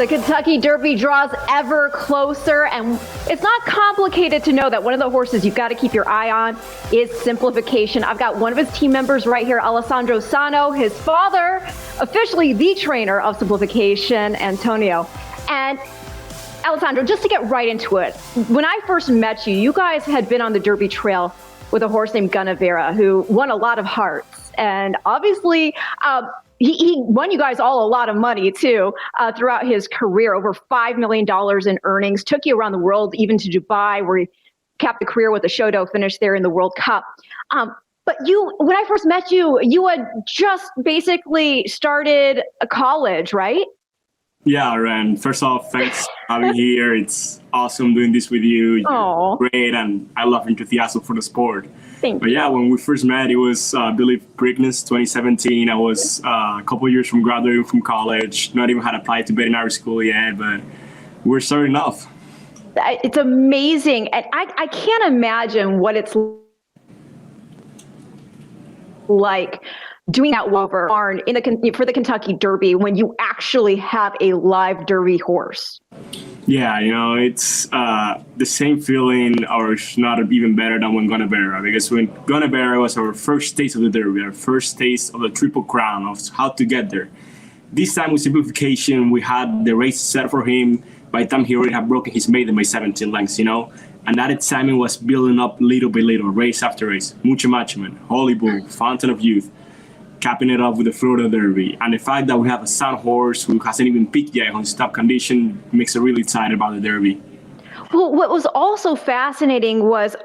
The Kentucky Derby draws ever closer, and it's not complicated to know that one of the horses you've got to keep your eye on is Simplification. I've got one of his team members right here, Alessandro Sano, his father, officially the trainer of Simplification, Antonio. And Alessandro, just to get right into it, when I first met you, you guys had been on the Derby trail with a horse named Gunnevera, who won a lot of hearts. And obviously, he won you guys all a lot of money, too, throughout his career, over $5 million in earnings, took you around the world, even to Dubai, where he capped the career with a show to finish there in the World Cup. But when I first met you, you had just basically started a college, right? Yeah, Ren. First off, thanks for having me here. It's awesome doing this with you. You're great, and I love enthusiasm for the sport. Thank you. Yeah, when we first met, it was, I believe, Preakness 2017. I was a couple years from graduating from college. Not even had applied to veterinary school yet, but we're starting off. It's amazing. And I can't imagine what it's like doing that over barn for the Kentucky Derby when you actually have a live Derby horse. Yeah, it's the same feeling, or it's not even better than when Gunniberra, because when Gunniberra was our first taste of the Derby, our first taste of the Triple Crown, of how to get there. This time with Simplification, we had the race set for him. By the time he already had broken his maiden by 17 lengths, and that excitement was building up little by little, race after race. Mucho Matchman, Holy Bull, Fountain of Youth, capping it off with the Florida Derby. And the fact that we have a sound horse who hasn't even peaked yet on his top condition makes us really excited about the Derby. Well, what was also fascinating was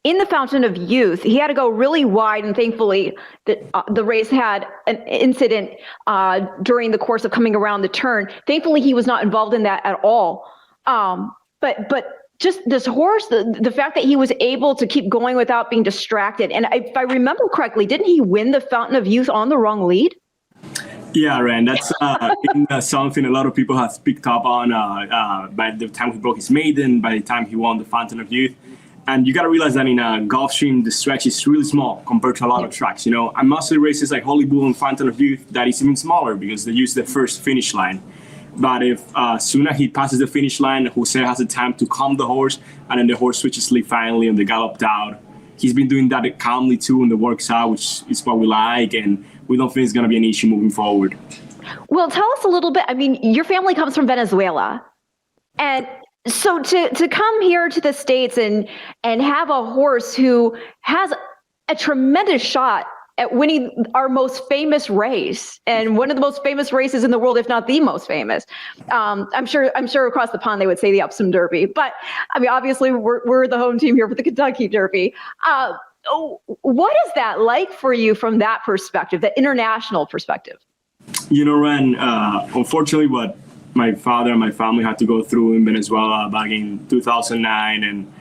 in the Fountain of Youth, he had to go really wide, and thankfully the race had an incident during the course of coming around the turn. Thankfully, he was not involved in that at all. But just this horse, the fact that he was able to keep going without being distracted. And if I remember correctly, didn't he win the Fountain of Youth on the wrong lead? Yeah, Ren, that's something a lot of people have picked up on by the time he broke his maiden, by the time he won the Fountain of Youth. And you got to realize that in a Gulfstream, the stretch is really small compared to a lot of tracks, And mostly races like Holy Bull and Fountain of Youth, that is even smaller because they use the first finish line. But if soon as he passes the finish line, Jose has the time to calm the horse, and then the horse switches lead finally and they galloped out. He's been doing that calmly too and the works out, which is what we like, and we don't think it's going to be an issue moving forward. Well, tell us a little bit. I mean, your family comes from Venezuela, and so to come here to the States and have a horse who has a tremendous shot at winning our most famous race, and one of the most famous races in the world, if not the most famous. I'm sure across the pond they would say the Upsom Derby, but I mean, obviously we're the home team here for the Kentucky Derby. What is that like for you from that perspective, the international perspective? Ren, unfortunately, what my father and my family had to go through in Venezuela back in 2009, and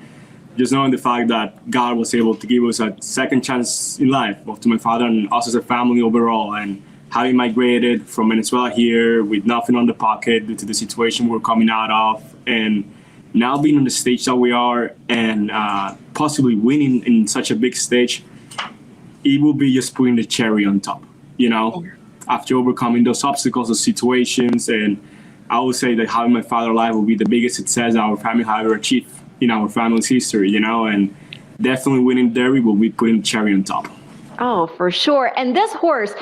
just knowing the fact that God was able to give us a second chance in life, both to my father and us as a family overall, and having migrated from Venezuela here with nothing on the pocket due to the situation we're coming out of, and now being on the stage that we are and possibly winning in such a big stage, it will be just putting the cherry on top, after overcoming those obstacles, those situations. And I would say that having my father alive will be the biggest success our family has ever achieved in our family's history, and definitely winning Derby will be putting cherry on top. Oh, for sure. And this horse,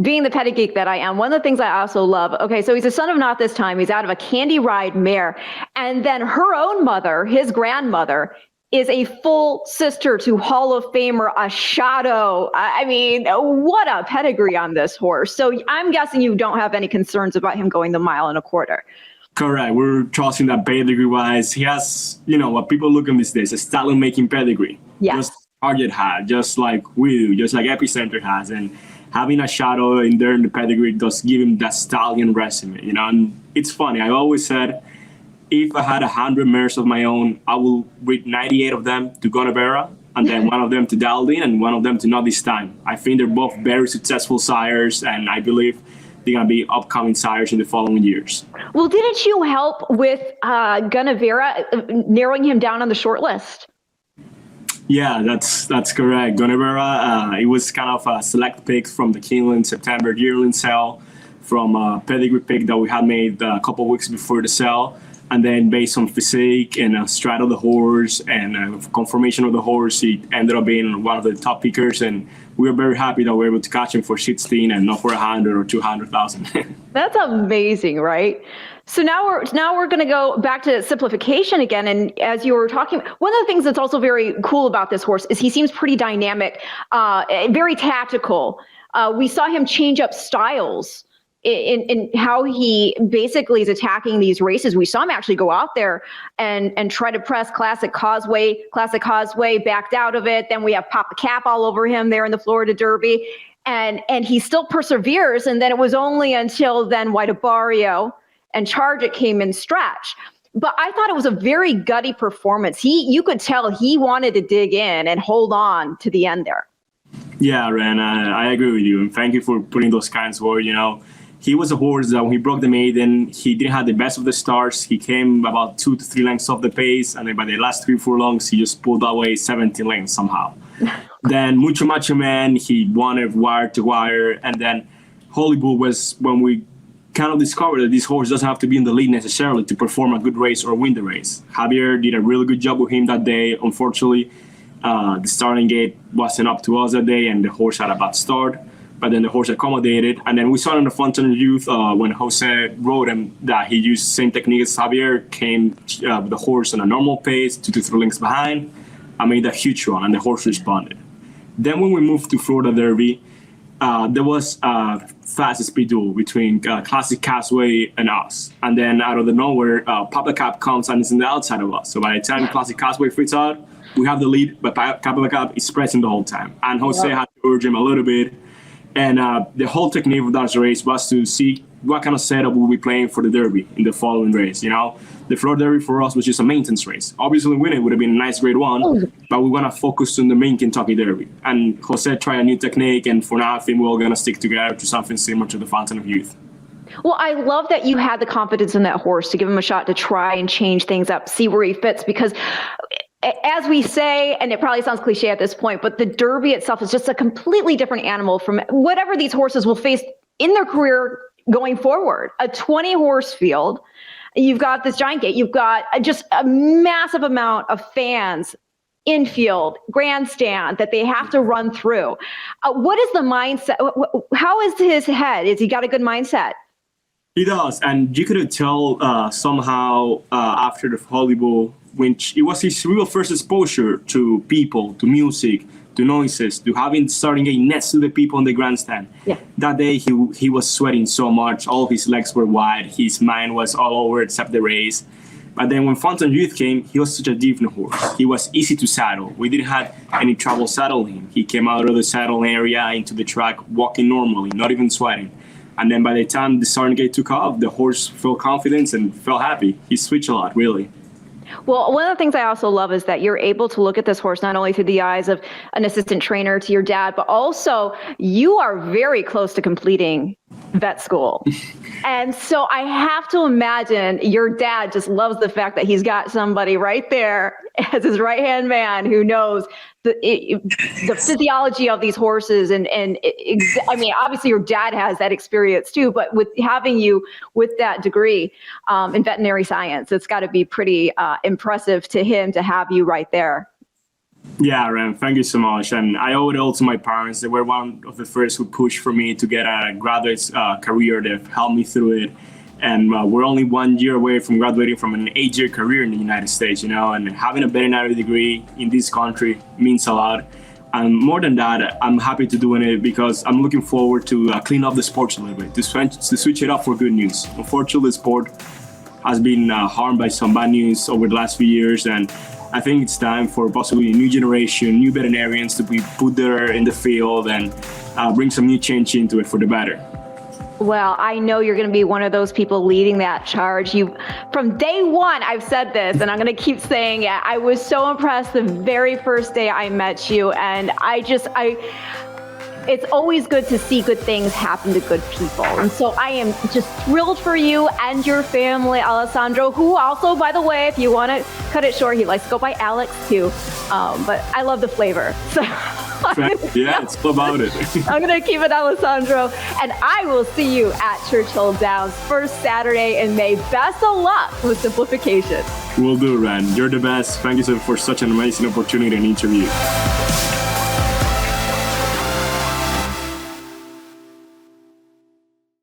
being the petty geek that I am, one of the things I also love, okay, so he's a son of not this time. He's out of a Candy Ride mare. And then her own mother, his grandmother, is a full sister to Hall of Famer Ashado. I mean, what a pedigree on this horse. So I'm guessing you don't have any concerns about him going the 1.25 miles. Correct. We're trusting that pedigree-wise. He has, what people look at these days, a stallion-making pedigree. Yes. Just Target had, just like we do, just like Epicenter has. And having a shadow in there in the pedigree does give him that stallion resume, And it's funny. I always said, if I had 100 mares of my own, I will breed 98 of them to Gunniberra, and then one of them to Daldin, and one of them to Not This Time. I think they're both very successful sires, and I believe they're going to be upcoming sires in the following years. Well, didn't you help with Gunnevera, narrowing him down on the short list? Yeah, that's correct. Gunnevera, it was kind of a select pick from the Keeneland September yearling sale from a Pedigree pick that we had made a couple of weeks before the sale. And then based on physique and stride of the horse and conformation of the horse, he ended up being one of the top pickers. And we were very happy that we were able to catch him for 16 and not for 100 or 200,000. That's amazing, right? So now we're going to go back to simplification again. And as you were talking, one of the things that's also very cool about this horse is he seems pretty dynamic, very tactical. We saw him change up styles in how he basically is attacking these races. We saw him actually go out there and try to press Classic Causeway, backed out of it. Then we have Pop the Cap all over him there in the Florida Derby. And he still perseveres. And then it was only until then White Barrio and Charge It came in stretch. But I thought it was a very gutty performance. You could tell he wanted to dig in and hold on to the end there. Yeah, Ren, I agree with you. And thank you for putting those kinds of words. He was a horse that when he broke the maiden, he didn't have the best of the starts. He came about 2 to 3 lengths off the pace. And then by the last 3-4 lengths, he just pulled away 17 lengths somehow. Then Mucho Macho Man, he won it wire to wire. And then Holy Bull was when we kind of discovered that this horse doesn't have to be in the lead necessarily to perform a good race or win the race. Javier did a really good job with him that day. Unfortunately, the starting gate wasn't up to us that day, and the horse had a bad start. But then the horse accommodated. And then we saw in the Fountain Youth when Jose rode him that he used the same technique as Javier, came with the horse on a normal pace, 2 to 3 lengths behind, and made a huge run, and the horse responded. Then when we moved to Florida Derby, there was a fast speed duel between Classic Causeway and us. And then out of the nowhere, Papa Cap comes and is on the outside of us. So by the time Classic Causeway fits out, we have the lead, but Papa Cap is pressing the whole time. And Jose had to urge him a little bit. And the whole technique of that race was to see what kind of setup we'll be playing for the Derby in the following race. The Florida Derby for us was just a maintenance race. Obviously, winning would have been a nice grade one, but we want to focus on the main Kentucky Derby. And Jose tried a new technique, and for now, I think we're all going to stick together to something similar to the Fountain of Youth. Well, I love that you had the confidence in that horse to give him a shot to try and change things up, see where he fits, because as we say, and it probably sounds cliche at this point, but the Derby itself is just a completely different animal from whatever these horses will face in their career going forward. A 20-horse field, you've got this giant gate, you've got just a massive amount of fans, infield, grandstand that they have to run through. What is the mindset? How is his head? Has he got a good mindset? He does, and you could tell somehow after the Holy Bull, which it was his real first exposure to people, to music, to noises, to having starting gate next to the people in the grandstand. Yeah. That day he was sweating so much, all of his legs were wide, his mind was all over except the race. But then when Fountain Youth came, he was such a different horse. He was easy to saddle. We didn't have any trouble saddling him. He came out of the saddle area into the track walking normally, not even sweating. And then by the time the starting gate took off, the horse felt confidence and felt happy. He switched a lot, really. Well, one of the things I also love is that you're able to look at this horse not only through the eyes of an assistant trainer to your dad, but also you are very close to completing vet school. And so I have to imagine your dad just loves the fact that he's got somebody right there as his right-hand man who knows the physiology of these horses. And I mean, obviously your dad has that experience too, but with having you with that degree in veterinary science, it's got to be pretty impressive to him to have you right there. Yeah, Ren, thank you so much. And I owe it all to my parents. They were one of the first who pushed for me to get a graduate career. They've helped me through it. And we're only 1 year away from graduating from an 8-year career in the United States, and having a veterinary degree in this country means a lot. And more than that, I'm happy to doing it because I'm looking forward to clean up the sports a little bit, to switch it up for good news. Unfortunately, the sport has been harmed by some bad news over the last few years, and I think it's time for possibly a new generation, new veterinarians to be put there in the field and bring some new change into it for the better. Well, I know you're going to be one of those people leading that charge. From day one, I've said this, and I'm going to keep saying it. I was so impressed the very first day I met you, and it's always good to see good things happen to good people. And so I am just thrilled for you and your family, Alessandro, who also, by the way, if you want to cut it short, he likes to go by Alex too. But I love the flavor. So Yeah, it's all about it. I'm going to keep it Alessandro, and I will see you at Churchill Downs first Saturday in May. Best of luck with Simplification. Will do, Ren. You're the best. Thank you for such an amazing opportunity and interview.